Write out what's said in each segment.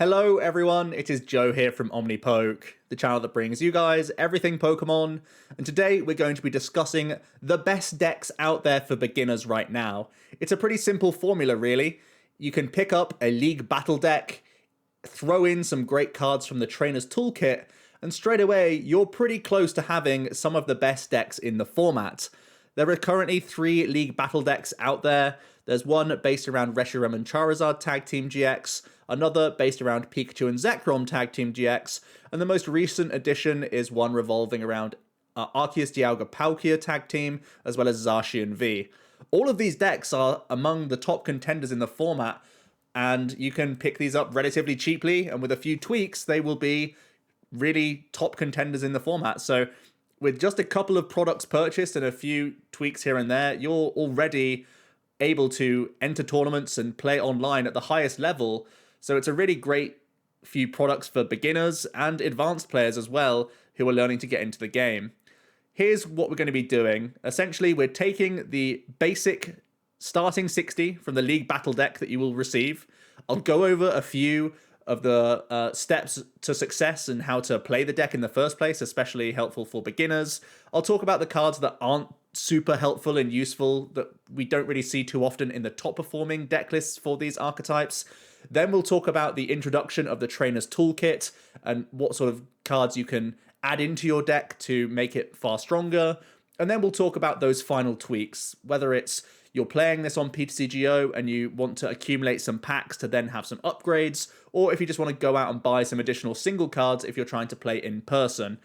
Hello everyone, it is Joe here from Omnipoke, the channel that brings you guys everything Pokemon, and today we're going to be discussing the best decks out there for beginners right now. It's a pretty simple formula really. You can pick up a League Battle deck, throw in some great cards from the Trainer's Toolkit, and straight away you're pretty close to having some of the best decks in the format. There are currently 3 League Battle decks out there. There's one based around Reshiram and Charizard Tag Team GX, another based around Pikachu and Zekrom Tag Team GX, and the most recent addition is one revolving around Arceus Dialga Palkia Tag Team, as well as Zacian V. All of these decks are among the top contenders in the format, and you can pick these up relatively cheaply, and with a few tweaks, they will be really top contenders in the format. So with just a couple of products purchased and a few tweaks here and there, you're already able to enter tournaments and play online at the highest level. So it's a really great few products for beginners and advanced players as well who are learning to get into the game. Here's what we're going to be doing. Essentially, we're taking the basic starting 60 from the League Battle deck that you will receive. I'll go over a few of the steps to success and how to play the deck in the first place, especially helpful for beginners. I'll talk about the cards that aren't super helpful and useful, that we don't really see too often in the top performing deck lists for these archetypes. Then we'll talk about the introduction of the Trainer's Toolkit and what sort of cards you can add into your deck to make it far stronger. And then we'll talk about those final tweaks, whether it's you're playing this on PTCGO and you want to accumulate some packs to then have some upgrades, or if you just want to go out and buy some additional single cards if you're trying to play in person.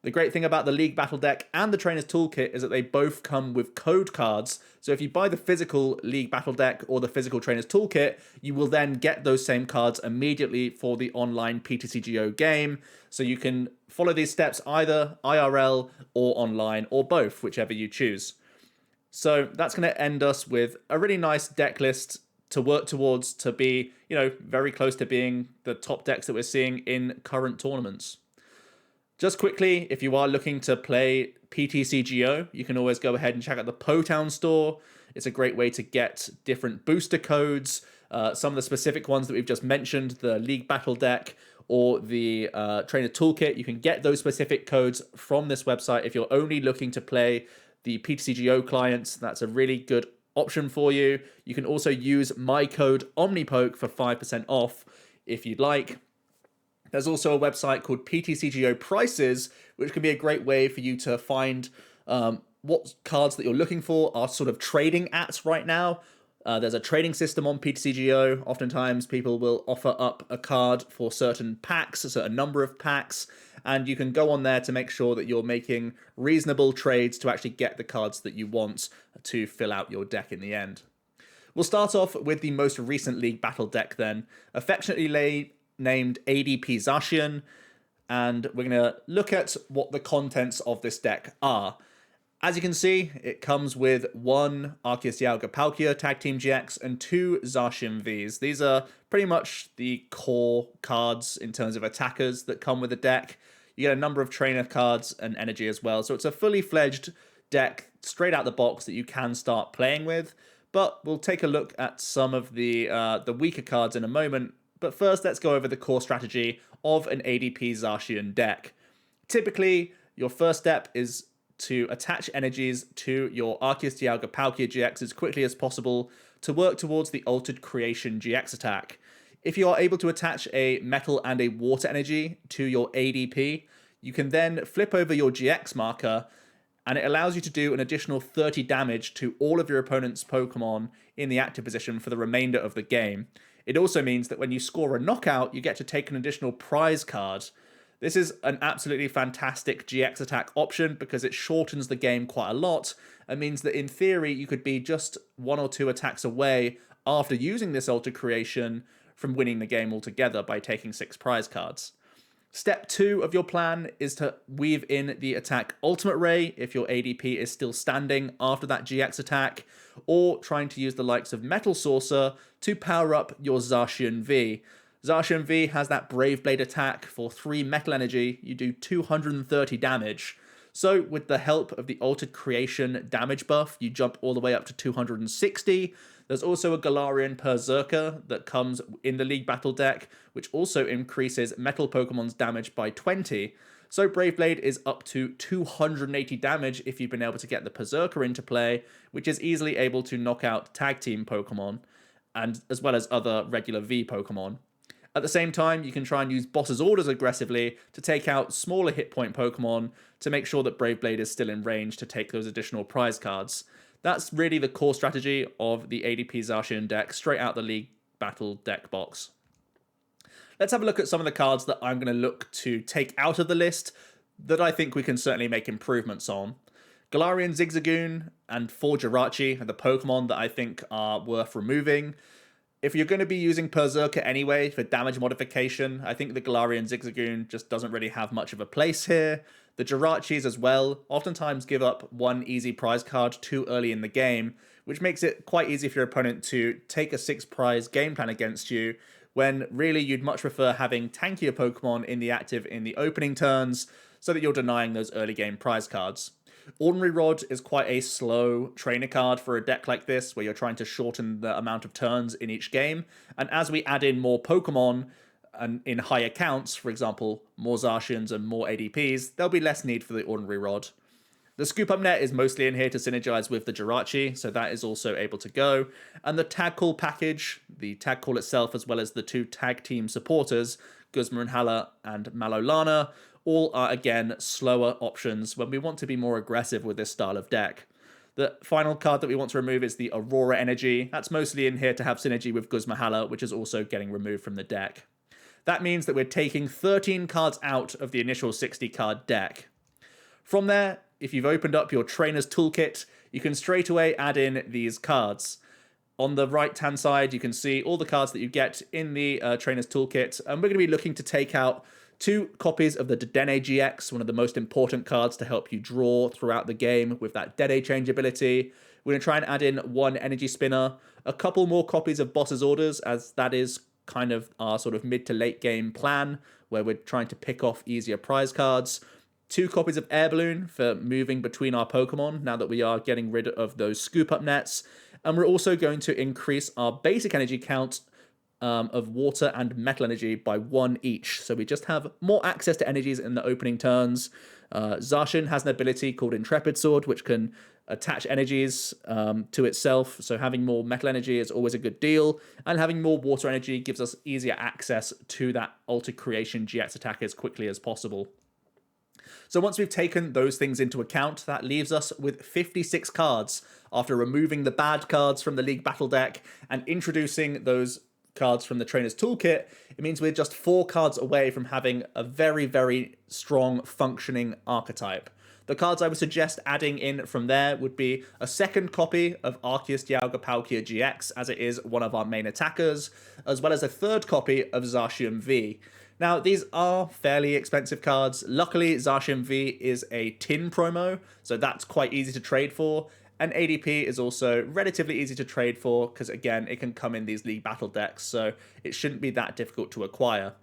The great thing about the League Battle deck and the Trainer's Toolkit is that they both come with code cards. So if you buy the physical League Battle deck or the physical Trainer's Toolkit, you will then get those same cards immediately for the online PTCGO game. So you can follow these steps either IRL or online, or both, whichever you choose. So that's going to end us with a really nice deck list to work towards to be, very close to being the top decks that we're seeing in current tournaments. Just quickly, if you are looking to play PTCGO, you can always go ahead and check out the Potown store. It's a great way to get different booster codes, some of the specific ones that we've just mentioned, the League Battle deck or the Trainer Toolkit. You can get those specific codes from this website if you're only looking to play the PTCGO clients. That's a really good option for you. You can also use my code Omnipoke for 5% off if you'd like. There's also a website called PTCGO Prices, which can be a great way for you to find what cards that you're looking for are sort of trading at right now. There's a trading system on PTCGO. Oftentimes people will offer up a card for certain packs, a certain number of packs, and you can go on there to make sure that you're making reasonable trades to actually get the cards that you want to fill out your deck in the end. We'll start off with the most recent League Battle deck then, affectionately named ADP Zacian, and we're going to look at what the contents of this deck are. As you can see, it comes with 1 Arceus Dialga Palkia Tag Team GX and 2 Zacian Vs. These are pretty much the core cards in terms of attackers that come with the deck. You get a number of trainer cards and energy as well, so it's a fully fledged deck straight out the box that you can start playing with. But we'll take a look at some of the weaker cards in a moment. But first, let's go over the core strategy of an ADP Zacian deck. Typically, your first step is to attach energies to your Arceus Dialga Palkia GX as quickly as possible to work towards the Altered Creation GX attack. If you are able to attach a metal and a water energy to your ADP, you can then flip over your GX marker, and it allows you to do an additional 30 damage to all of your opponent's Pokemon in the active position for the remainder of the game. It also means that when you score a knockout, you get to take an additional prize card. This is an absolutely fantastic GX attack option because it shortens the game quite a lot and means that in theory you could be just 1 or 2 attacks away after using this Altered Creation from winning the game altogether by taking 6 prize cards. Step 2 of your plan is to weave in the attack Ultimate Ray if your ADP is still standing after that GX attack, or trying to use the likes of Metal Saucer to power up your Zacian V. Zacian V has that Brave Blade attack for 3 metal energy. You do 230 damage. So with the help of the Altered Creation damage buff, you jump all the way up to 260. There's also a Galarian Berserker that comes in the League Battle deck, which also increases Metal Pokemon's damage by 20. So Brave Blade is up to 280 damage if you've been able to get the Berserker into play, which is easily able to knock out Tag Team Pokemon, and as well as other regular V Pokemon. At the same time, you can try and use Boss's Orders aggressively to take out smaller hit point Pokemon to make sure that Brave Blade is still in range to take those additional prize cards. That's really the core strategy of the ADP Zacian deck, straight out the League Battle deck box. Let's have a look at some of the cards that I'm going to look to take out of the list that I think we can certainly make improvements on. Galarian Zigzagoon and 4 Jirachi are the Pokemon that I think are worth removing. If you're going to be using Berserker anyway for damage modification, I think the Galarian Zigzagoon just doesn't really have much of a place here. The Jirachis as well oftentimes give up one easy prize card too early in the game, which makes it quite easy for your opponent to take a 6 prize game plan against you, when really you'd much prefer having tankier Pokemon in the active in the opening turns, so that you're denying those early game prize cards. Ordinary Rod is quite a slow trainer card for a deck like this, where you're trying to shorten the amount of turns in each game, and as we add in more Pokemon, and in higher counts, for example, more Zacians and more ADPs, there'll be less need for the Ordinary Rod. The Scoop Up Net is mostly in here to synergize with the Jirachi, so that is also able to go. And the Tag Call package, the Tag Call itself, as well as the 2 tag team supporters, Guzma and Hala and Malolana, all are again slower options when we want to be more aggressive with this style of deck. The final card that we want to remove is the Aurora Energy. That's mostly in here to have synergy with Guzma Hala, which is also getting removed from the deck. That means that we're taking 13 cards out of the initial 60 card deck. From there, if you've opened up your Trainer's Toolkit, you can straight away add in these cards. On the right-hand side, you can see all the cards that you get in the Trainer's Toolkit, and we're going to be looking to take out 2 copies of the Dedenne GX, one of the most important cards to help you draw throughout the game with that Dede change ability. We're going to try and add in 1 Energy Spinner, a couple more copies of Boss's Orders, as that is kind of our sort of mid to late game plan, where we're trying to pick off easier prize cards. 2 copies of Air Balloon for moving between our Pokemon now that we are getting rid of those Scoop Up Nets. And we're also going to increase our basic energy count of water and metal energy by 1 each. So we just have more access to energies in the opening turns. Zacian has an ability called Intrepid Sword, which can attach energies to itself. So having more metal energy is always a good deal. And having more water energy gives us easier access to that Altered Creation GX attack as quickly as possible. So once we've taken those things into account, that leaves us with 56 cards after removing the bad cards from the League Battle deck and introducing those cards from the Trainer's Toolkit. It means we're just 4 cards away from having a very, very strong functioning archetype. The cards I would suggest adding in from there would be a second copy of Arceus Dialga Palkia GX, as it is one of our main attackers, as well as a third copy of Zacian V. Now, these are fairly expensive cards. Luckily, Zacian V is a tin promo, so that's quite easy to trade for. And ADP is also relatively easy to trade for, because again, it can come in these League Battle decks, so it shouldn't be that difficult to acquire.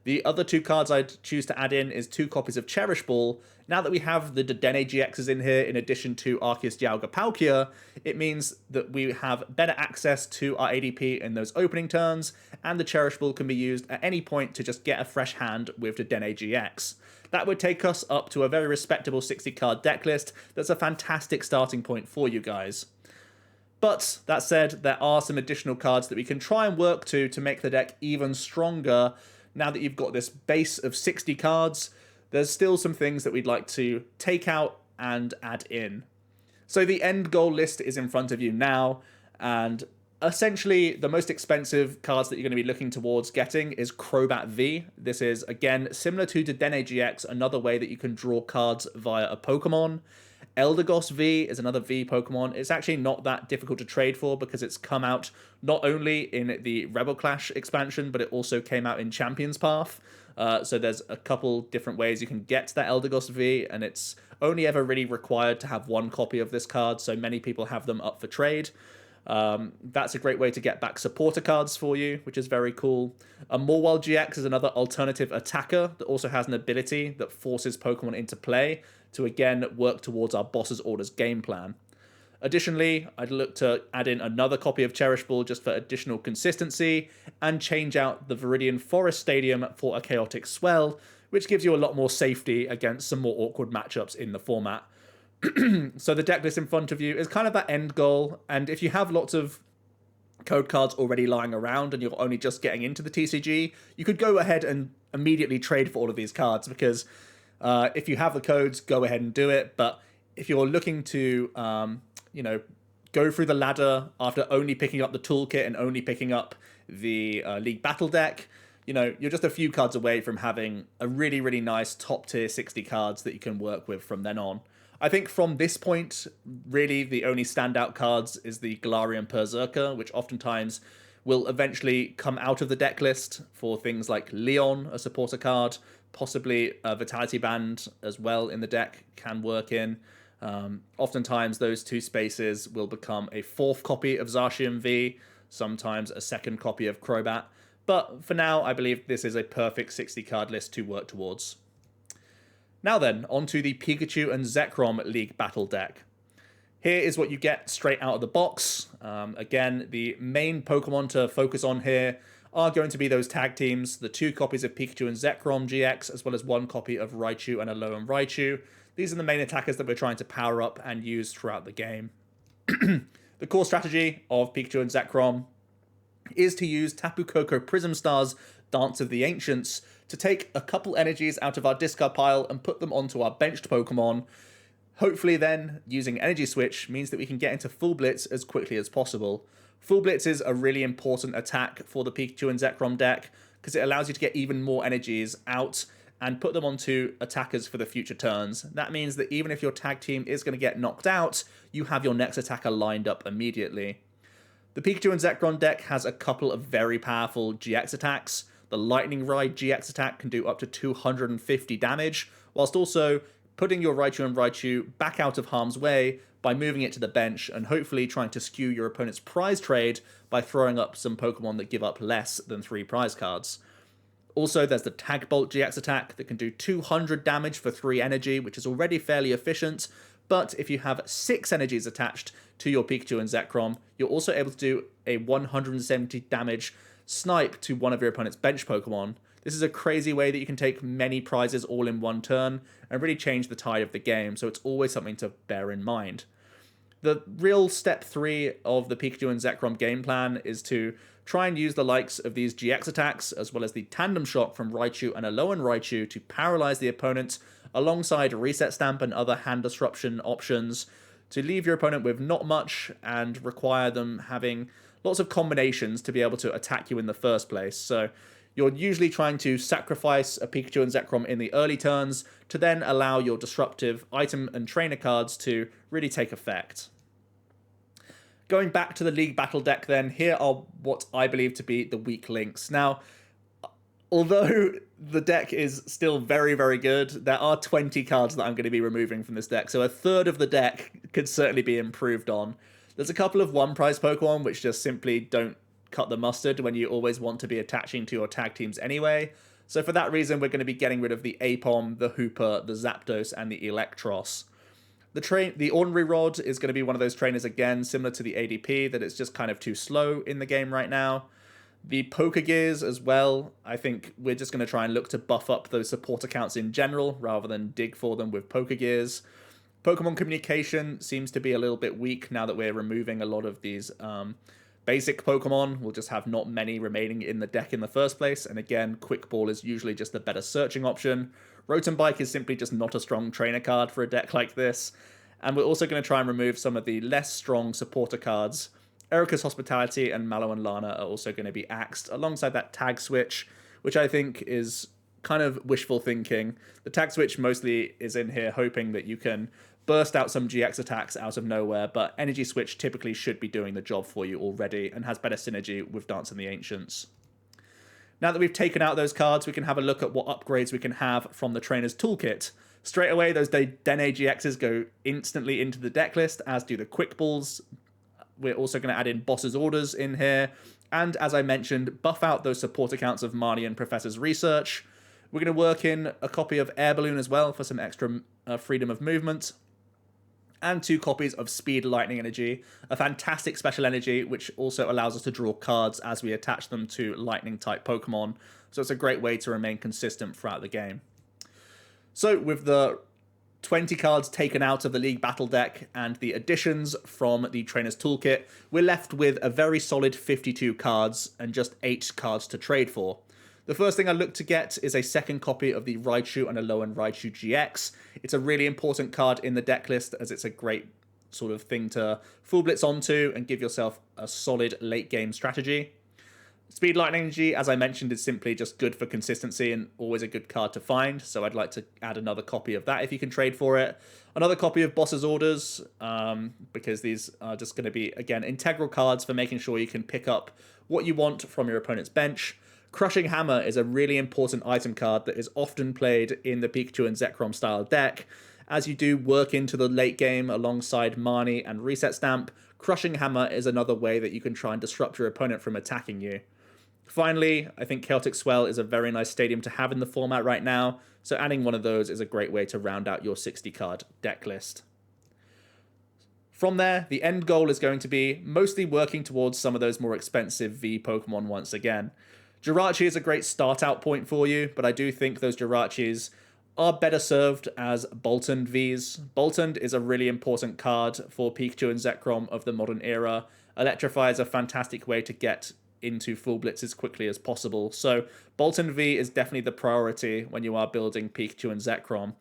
The other 2 cards I'd choose to add in is 2 copies of Cherish Ball. Now that we have the Dedenne GXs in here, in addition to Arceus Dialga Palkia, it means that we have better access to our ADP in those opening turns, and the Cherish Ball can be used at any point to just get a fresh hand with the Dedenne GX. That would take us up to a very respectable 60-card deck list that's a fantastic starting point for you guys. But that said, there are some additional cards that we can try and work to make the deck even stronger. Now that you've got this base of 60 cards, there's still some things that we'd like to take out and add in. So the end goal list is in front of you now, and essentially the most expensive cards that you're going to be looking towards getting is Crobat V. This is, again, similar to Dedenne GX, another way that you can draw cards via a Pokemon. Eldegoss V is another V Pokemon. It's actually not that difficult to trade for because it's come out not only in the Rebel Clash expansion, but it also came out in Champion's Path. So there's a couple different ways you can get that Eldegoss V, and it's only ever really required to have 1 copy of this card, so many people have them up for trade. That's a great way to get back supporter cards for you, which is very cool. A Morwell GX is another alternative attacker that also has an ability that forces Pokemon into play to again work towards our Boss's Orders game plan. Additionally, I'd look to add in another copy of Cherish Ball just for additional consistency, and change out the Viridian Forest Stadium for a Chaotic Swell, which gives you a lot more safety against some more awkward matchups in the format. So the deck list in front of you is kind of that end goal, and if you have lots of code cards already lying around and you're only just getting into the TCG, you could go ahead and immediately trade for all of these cards, because if you have the codes, go ahead and do it. But if you're looking to go through the ladder after only picking up the toolkit and only picking up the League Battle Deck, you're just a few cards away from having a really, really nice top tier 60 cards that you can work with from then on. I think from this point, really the only standout cards is the Galarian Berserker, which oftentimes will eventually come out of the deck list for things like Leon, a supporter card, possibly a Vitality Band as well in the deck can work in. Oftentimes those two spaces will become a fourth copy of Zacian V, sometimes a second copy of Crobat, but for now I believe this is a perfect 60 card list to work towards. Now then, onto the Pikachu and Zekrom League Battle Deck. Here is what you get straight out of the box. Again, the main Pokemon to focus on here are going to be those tag teams, the 2 copies of Pikachu and Zekrom GX, as well as 1 copy of Raichu and Alolan Raichu. These are the main attackers that we're trying to power up and use throughout the game. The core strategy of Pikachu and Zekrom is to use Tapu Koko Prism Star's Dance of the Ancients to take a couple energies out of our discard pile and put them onto our benched Pokemon. Hopefully then, using Energy Switch means that we can get into Full Blitz as quickly as possible. Full Blitz is a really important attack for the Pikachu and Zekrom deck, because it allows you to get even more energies out and put them onto attackers for the future turns. That means that even if your tag team is going to get knocked out, you have your next attacker lined up immediately. The Pikachu and Zekrom deck has a couple of very powerful GX attacks. The Lightning Ride GX attack can do up to 250 damage, whilst also putting your Raichu and Raichu back out of harm's way by moving it to the bench and hopefully trying to skew your opponent's prize trade by throwing up some Pokemon that give up less than 3 prize cards. Also, there's the Tag Bolt GX attack that can do 200 damage for 3 energy, which is already fairly efficient, but if you have 6 energies attached to your Pikachu and Zekrom, you're also able to do a 170 damage snipe to one of your opponent's bench Pokemon. This is a crazy way that you can take many prizes all in one turn and really change the tide of the game, so it's always something to bear in mind. The real step 3 of the Pikachu and Zekrom game plan is to try and use the likes of these GX attacks, as well as the Tandem Shock from Raichu and Alolan Raichu to paralyze the opponent, alongside Reset Stamp and other hand disruption options, to leave your opponent with not much and require them having lots of combinations to be able to attack you in the first place. So you're usually trying to sacrifice a Pikachu and Zekrom in the early turns to then allow your disruptive item and trainer cards to really take effect. Going back to the League Battle deck then, here are what I believe to be the weak links. Now, although the deck is still very, very good, there are 20 cards that I'm going to be removing from this deck, so a third of the deck could certainly be improved on. There's a couple of one-prize Pokemon which just simply don't cut the mustard when you always want to be attaching to your tag teams anyway. So for that reason, we're going to be getting rid of the Apom, the Hooper, the Zapdos, and the Electros. The Ordinary Rod is going to be one of those trainers again, similar to the ADP, that it's just kind of too slow in the game right now. The Pokegears as well, I think we're just going to try and look to buff up those support accounts in general, rather than dig for them with Pokegears. Pokemon Communication seems to be a little bit weak now that we're removing a lot of these basic Pokemon. We'll just have not many remaining in the deck in the first place, and again, Quick Ball is usually just a better searching option. Rotom Bike is simply just not a strong trainer card for a deck like this, and we're also going to try and remove some of the less strong supporter cards. Erica's Hospitality and Mallow and Lana are also going to be axed, alongside that Tag Switch, which I think is kind of wishful thinking. The Tag Switch mostly is in here hoping that you can burst out some GX attacks out of nowhere, but Energy Switch typically should be doing the job for you already and has better synergy with Dance in the Ancients. Now that we've taken out those cards, we can have a look at what upgrades we can have from the Trainer's Toolkit. Straight away, those Dene GXs go instantly into the deck list, as do the Quick Balls We're also going to add in Boss's Orders in here. And as I mentioned, buff out those support accounts of Marnie and Professor's Research. We're going to work in a copy of Air Balloon as well for some extra freedom of movement. And 2 copies of Speed Lightning Energy, a fantastic special energy which also allows us to draw cards as we attach them to lightning type Pokemon. So it's a great way to remain consistent throughout the game. So with the 20 cards taken out of the League Battle deck and the additions from the Trainer's Toolkit, we're left with a very solid 52 cards and just 8 cards to trade for. The first thing I look to get is a second copy of the Raichu and Alolan Raichu GX. It's a really important card in the deck list as it's a great sort of thing to full blitz onto and give yourself a solid late game strategy. Speed Lightning Energy, as I mentioned, is simply just good for consistency and always a good card to find, so I'd like to add another copy of that if you can trade for it. Another copy of Boss's Orders, because these are just going to be, again, integral cards for making sure you can pick up what you want from your opponent's bench. Crushing Hammer is a really important item card that is often played in the Pikachu and Zekrom style deck. As you do work into the late game alongside Marnie and Reset Stamp, Crushing Hammer is another way that you can try and disrupt your opponent from attacking you. Finally, I think Celtic Swell is a very nice stadium to have in the format right now, so adding one of those is a great way to round out your 60-card deck list. From there, the end goal is going to be mostly working towards some of those more expensive V Pokemon once again. Jirachi is a great start-out point for you, but I do think those Jirachis are better served as Boltund Vs. Boltund is a really important card for Pikachu and Zekrom of the modern era. Electrify is a fantastic way to get into full blitz as quickly as possible. So Boltund V is definitely the priority when you are building Pikachu and Zekrom.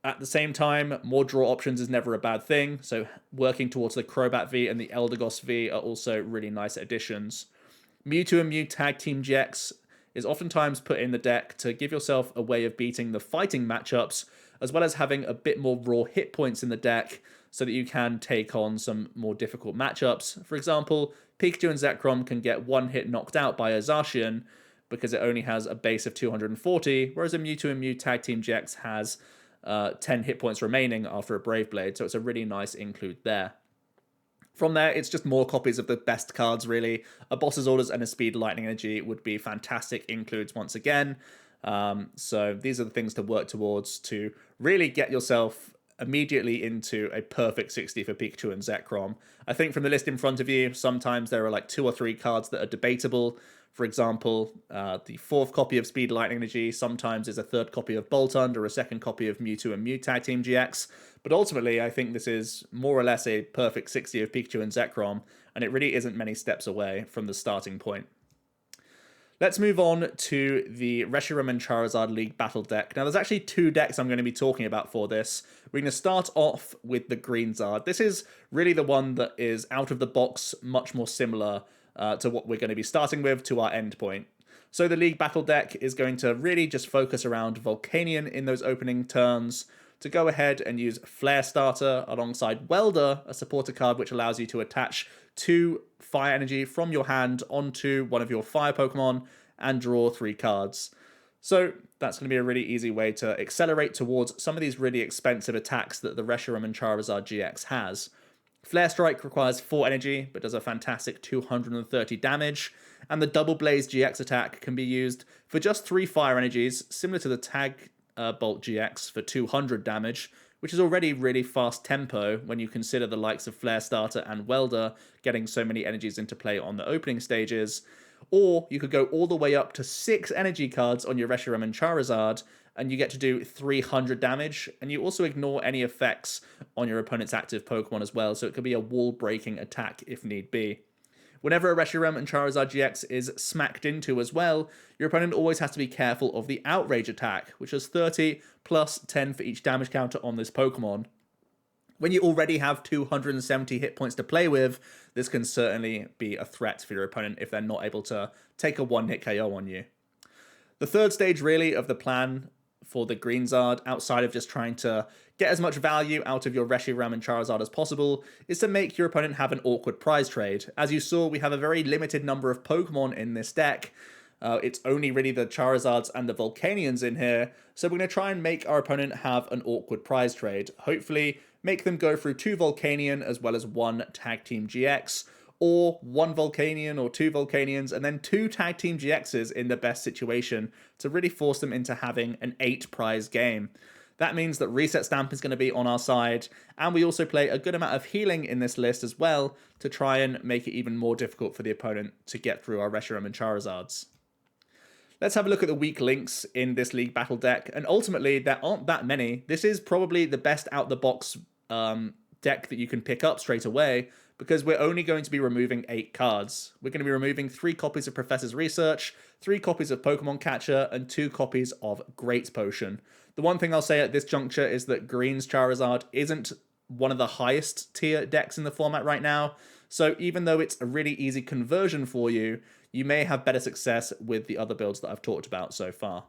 At the same time, more draw options is never a bad thing, so working towards the Crobat V and the Eldegoss V are also really nice additions. Mewtwo and Mew Tag Team GX is oftentimes put in the deck to give yourself a way of beating the fighting matchups, as well as having a bit more raw hit points in the deck so that you can take on some more difficult matchups. For example, Pikachu and Zekrom can get one hit knocked out by a Zacian because it only has a base of 240, whereas a Mewtwo and Mew Tag Team GX has 10 hit points remaining after a Brave Blade, so it's a really nice include there. From there, it's just more copies of the best cards, really. A Boss's Orders and a Speed Lightning Energy would be fantastic includes once again. So these are the things to work towards to really get yourself immediately into a perfect 60 for Pikachu and Zekrom. I think from the list in front of you, sometimes there are like 2 or 3 cards that are debatable. For example, the 4th copy of Speed Lightning Energy sometimes is a 3rd copy of Boltund or a 2nd copy of Mewtwo and Mew Tag Team GX. But ultimately, I think this is more or less a perfect 60 of Pikachu and Zekrom, and it really isn't many steps away from the starting point. Let's move on to the Reshiram and Charizard League Battle deck. Now, there's actually 2 decks I'm going to be talking about for this. We're going to start off with the GreenZard. This is really the one that is out of the box, much more similar to what we're going to be starting with to our endpoint. So the League Battle deck is going to really just focus around Volcanion in those opening turns, to go ahead and use Flare Starter alongside Welder, a supporter card which allows you to attach 2 fire energy from your hand onto one of your fire Pokemon and draw 3 cards. So that's going to be a really easy way to accelerate towards some of these really expensive attacks that the Reshiram and Charizard GX has. Flare Strike requires 4 energy, but does a fantastic 230 damage, and the Double Blaze GX attack can be used for just 3 fire energies, similar to the Tag Bolt GX for 200 damage, which is already really fast tempo when you consider the likes of Flare Starter and Welder getting so many energies into play on the opening stages. Or you could go all the way up to 6 energy cards on your Reshiram and Charizard, and you get to do 300 damage, and you also ignore any effects on your opponent's active Pokemon as well, so it could be a wall-breaking attack if need be. Whenever a Reshiram and Charizard GX is smacked into as well, your opponent always has to be careful of the Outrage attack, which is 30 plus 10 for each damage counter on this Pokemon. When you already have 270 hit points to play with, this can certainly be a threat for your opponent if they're not able to take a one-hit KO on you. The third stage, really, of the plan for the GreenZard, outside of just trying to get as much value out of your Reshiram and Charizard as possible, is to make your opponent have an awkward prize trade. As you saw, we have a very limited number of Pokemon in this deck. It's only really the Charizards and the Volcanions in here, so we're going to try and make our opponent have an awkward prize trade. Hopefully, make them go through 2 Volcanion as well as 1 Tag Team GX, or 1 Volcanion or 2 Volcanions, and then 2 Tag Team GXs in the best situation to really force them into having an 8 prize game. That means that Reset Stamp is going to be on our side, and we also play a good amount of healing in this list as well to try and make it even more difficult for the opponent to get through our Reshiram and Charizards. Let's have a look at the weak links in this League Battle deck, and ultimately there aren't that many. This is probably the best out-the-box deck that you can pick up straight away, because we're only going to be removing 8 cards. We're going to be removing 3 copies of Professor's Research, 3 copies of Pokemon Catcher, and 2 copies of Great Potion. The one thing I'll say at this juncture is that Green's Charizard isn't one of the highest tier decks in the format right now, so even though it's a really easy conversion for you, you may have better success with the other builds that I've talked about so far.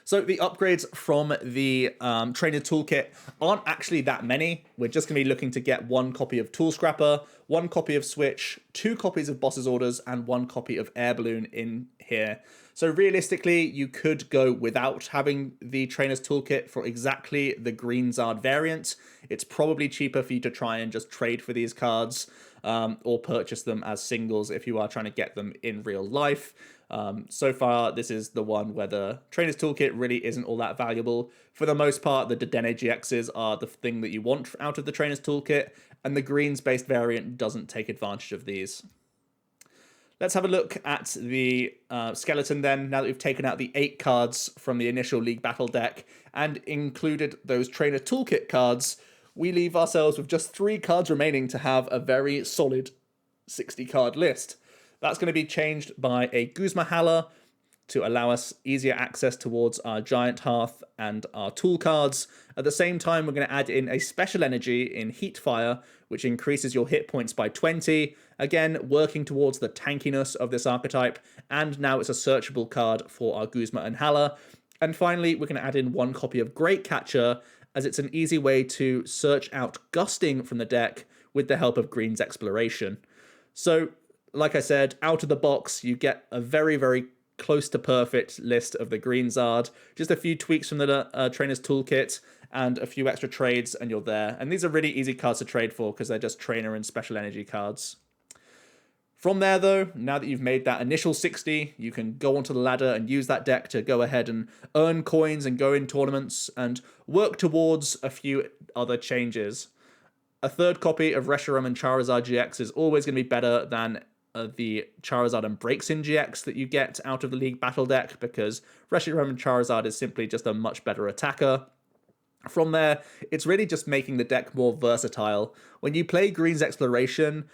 So the upgrades from the Trainer Toolkit aren't actually that many. We're just going to be looking to get 1 copy of Tool Scrapper, 1 copy of Switch, 2 copies of Boss's Orders, and 1 copy of Air Balloon in here. So realistically, you could go without having the Trainer's Toolkit for exactly the GreenZard variant. It's probably cheaper for you to try and just trade for these cards or purchase them as singles if you are trying to get them in real life. So far, this is the one where the Trainer's Toolkit really isn't all that valuable. For the most part, the Dedenne GXs are the thing that you want out of the Trainer's Toolkit, and the greens-based variant doesn't take advantage of these. Let's have a look at the skeleton then, now that we've taken out the 8 cards from the initial League Battle deck and included those Trainer Toolkit cards. We leave ourselves with just 3 cards remaining to have a very solid 60-card list. That's going to be changed by a Guzma Hala to allow us easier access towards our Giant Hearth and our tool cards. At the same time, we're going to add in a special energy in Heat Fire, which increases your hit points by 20. Again, working towards the tankiness of this archetype, and now it's a searchable card for our Guzma and Hala. And finally, we're going to add in 1 copy of Great Catcher, as it's an easy way to search out Gusting from the deck with the help of Green's Exploration. So, like I said, out of the box, you get a very, very close to perfect list of the GreenZard. Just a few tweaks from the Trainer's Toolkit and a few extra trades, and you're there. And these are really easy cards to trade for because they're just Trainer and Special Energy cards. From there, though, now that you've made that initial 60, you can go onto the ladder and use that deck to go ahead and earn coins and go in tournaments and work towards a few other changes. A 3rd copy of Reshiram and Charizard GX is always going to be better than the Charizard and Breaksin GX that you get out of the League Battle deck, because Reshiram and Charizard is simply just a much better attacker. From there, it's really just making the deck more versatile. When you play Green's Exploration,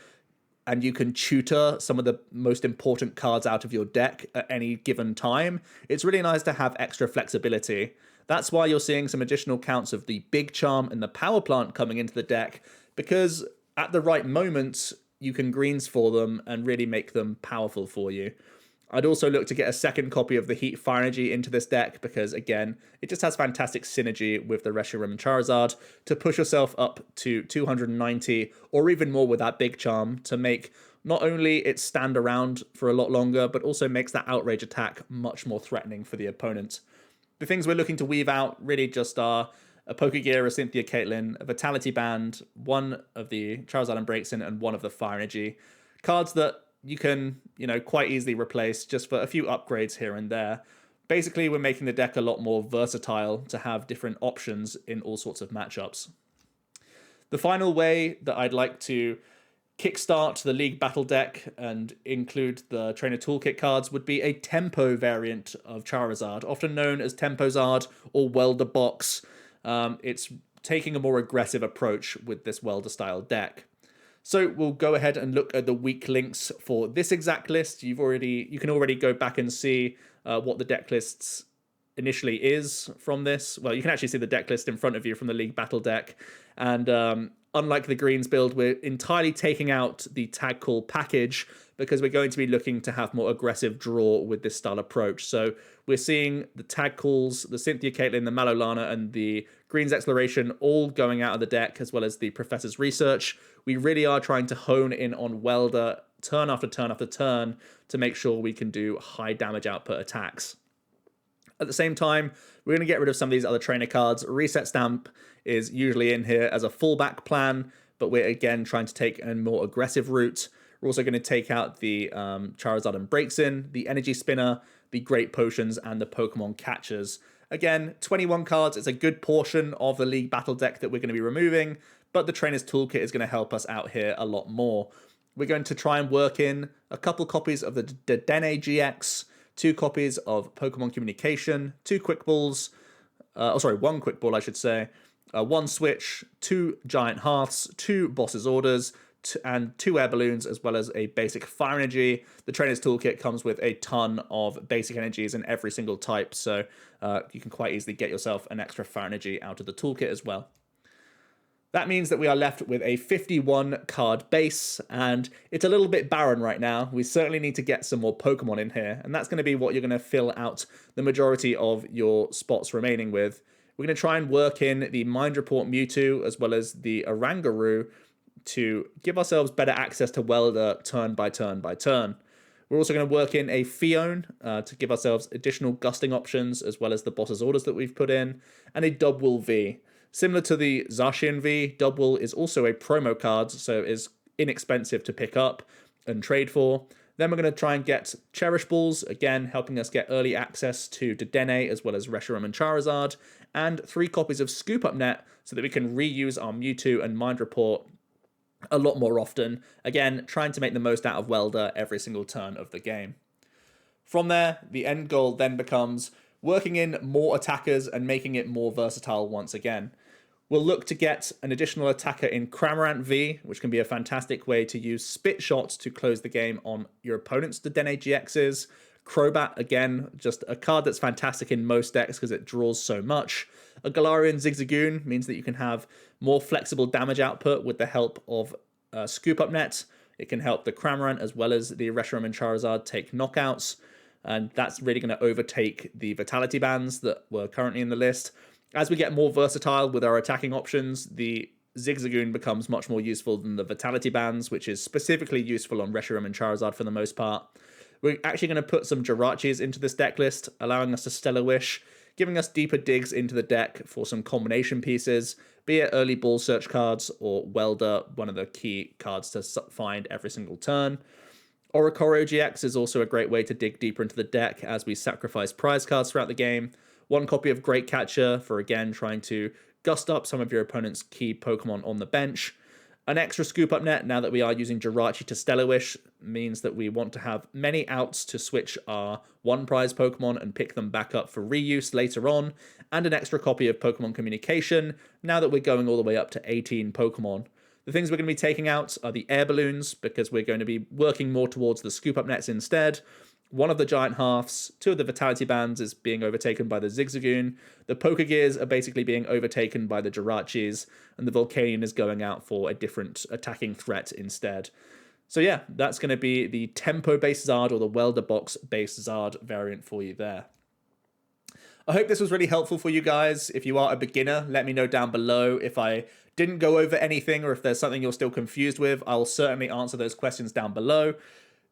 and you can tutor some of the most important cards out of your deck at any given time, it's really nice to have extra flexibility. That's why you're seeing some additional counts of the Big Charm and the Power Plant coming into the deck, because at the right moment, you can greens for them and really make them powerful for you. I'd also look to get a 2nd copy of the Heat Fire Energy into this deck because, again, it just has fantastic synergy with the Reshiram and Charizard to push yourself up to 290 or even more with that Big Charm to make not only it stand around for a lot longer, but also makes that Outrage attack much more threatening for the opponent. The things we're looking to weave out really just are a Pokegear, a Cynthia Caitlyn, a Vitality Band, 1 of the Charizard and Breaksin, and 1 of the Fire Energy. Cards that you can, quite easily replace just for a few upgrades here and there. Basically, we're making the deck a lot more versatile to have different options in all sorts of matchups. The final way that I'd like to kickstart the League Battle deck and include the Trainer Toolkit cards would be a Tempo variant of Charizard, often known as TempoZard or Welder Box. It's taking a more aggressive approach with this Welder-style deck. So we'll go ahead and look at the weak links for this exact list. You can already go back and see what the deck lists initially is from this. Well, you can actually see the deck list in front of you from the League Battle deck. And unlike the Greens build, we're entirely taking out the Tag Call package because we're going to be looking to have more aggressive draw with this style approach. So we're seeing the Tag Calls, the Cynthia Caitlyn, the Malolana, and the Green's Exploration all going out of the deck, as well as the Professor's Research. We really are trying to hone in on Welder turn after turn after turn to make sure we can do high damage output attacks. At the same time, we're going to get rid of some of these other trainer cards. Reset Stamp is usually in here as a fallback plan, but we're again trying to take a more aggressive route. We're also going to take out the Charizard and Breaksin, the Energy Spinner, the Great Potions, and the Pokemon Catchers. Again, 21 cards. It's a good portion of the League Battle deck that we're going to be removing, but the Trainer's Toolkit is going to help us out here a lot more. We're going to try and work in a couple copies of the Dedenne GX, 2 copies of Pokemon Communication, 2 Quick Balls, one Quick Ball, I should say, 1 Switch, 2 Giant Hearths, 2 Boss's Orders, and 2 Air Balloons, as well as a basic Fire Energy. The Trainer's Toolkit comes with a ton of basic energies in every single type, so you can quite easily get yourself an extra Fire Energy out of the toolkit as well. That means that we are left with a 51 card base, and it's a little bit barren right now. We certainly need to get some more Pokemon in here, and that's going to be what you're going to fill out the majority of your spots remaining with. We're going to try and work in the Mind Report Mewtwo as well as the Oranguru to give ourselves better access to Welder turn by turn by turn. We're also going to work in a Fione to give ourselves additional gusting options as well as the Boss's Orders that we've put in, and a Dubwool V. Similar to the Zacian V, Dubwool is also a promo card, so is inexpensive to pick up and trade for. Then we're going to try and get Cherish Balls, again helping us get early access to Dedenne as well as Reshiram and Charizard, and 3 copies of Scoop Up Net so that we can reuse our Mewtwo and Mind Report a lot more often. Again, trying to make the most out of Welder every single turn of the game. From there, the end goal then becomes working in more attackers and making it more versatile once again. We'll look to get an additional attacker in Cramorant V, which can be a fantastic way to use Spit Shot to close the game on your opponent's Dedenne GXs. Crobat, again, just a card that's fantastic in most decks because it draws so much. A Galarian Zigzagoon means that you can have more flexible damage output with the help of Scoop Up Net. It can help the Cramorant as well as the Reshiram and Charizard take knockouts, and that's really going to overtake the Vitality Bands that were currently in the list. As we get more versatile with our attacking options, the Zigzagoon becomes much more useful than the Vitality Bands, which is specifically useful on Reshiram and Charizard for the most part. We're actually going to put some Jirachis into this deck list, allowing us to Stellar Wish, giving us deeper digs into the deck for some combination pieces, be it early ball search cards or Welder, one of the key cards to find every single turn. Oricoro GX is also a great way to dig deeper into the deck as we sacrifice prize cards throughout the game. 1 copy of Great Catcher for, again, trying to gust up some of your opponent's key Pokemon on the bench. An extra Scoop Up Net, now that we are using Jirachi to Stellar Wish, means that we want to have many outs to switch our 1 prize Pokemon and pick them back up for reuse later on, and an extra copy of Pokemon Communication, now that we're going all the way up to 18 Pokemon. The things we're going to be taking out are the Air Balloons, because we're going to be working more towards the Scoop Up Nets instead. 1 of the Giant Hearths, 2 of the Vitality Bands is being overtaken by the Zigzagoon, the Pokegears are basically being overtaken by the Jirachis, and the Volcanion is going out for a different attacking threat instead. So yeah, that's going to be the Tempo-based Zard or the Welder Box-based Zard variant for you there. I hope this was really helpful for you guys. If you are a beginner, let me know down below. If I didn't go over anything or if there's something you're still confused with, I'll certainly answer those questions down below.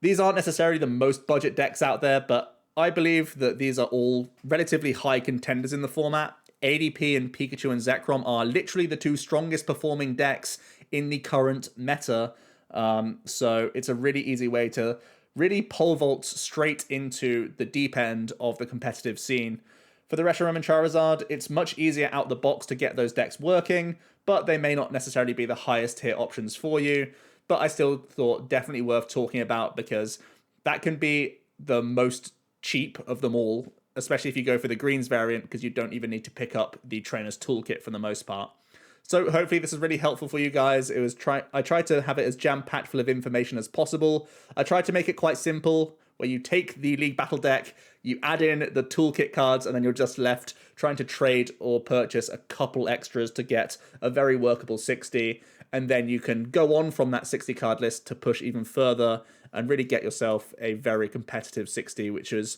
These aren't necessarily the most budget decks out there, but I believe that these are all relatively high contenders in the format. ADP and Pikachu and Zekrom are literally the 2 strongest performing decks in the current meta. So it's a really easy way to really pole vault straight into the deep end of the competitive scene. For the Reshiram and Charizard, it's much easier out the box to get those decks working, but they may not necessarily be the highest tier options for you. But I still thought definitely worth talking about because that can be the most cheap of them all, especially if you go for the greens variant, because you don't even need to pick up the trainer's toolkit for the most part. So hopefully this is really helpful for you guys. I tried to have it as jam-packed full of information as possible. I tried to make it quite simple, where you take the League Battle deck, you add in the toolkit cards, and then you're just left trying to trade or purchase a couple extras to get a very workable 60. And then you can go on from that 60 card list to push even further and really get yourself a very competitive 60, which is,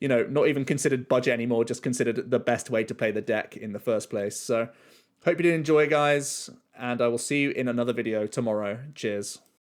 you know, not even considered budget anymore, just considered the best way to play the deck in the first place. So hope you did enjoy, guys, and I will see you in another video tomorrow. Cheers.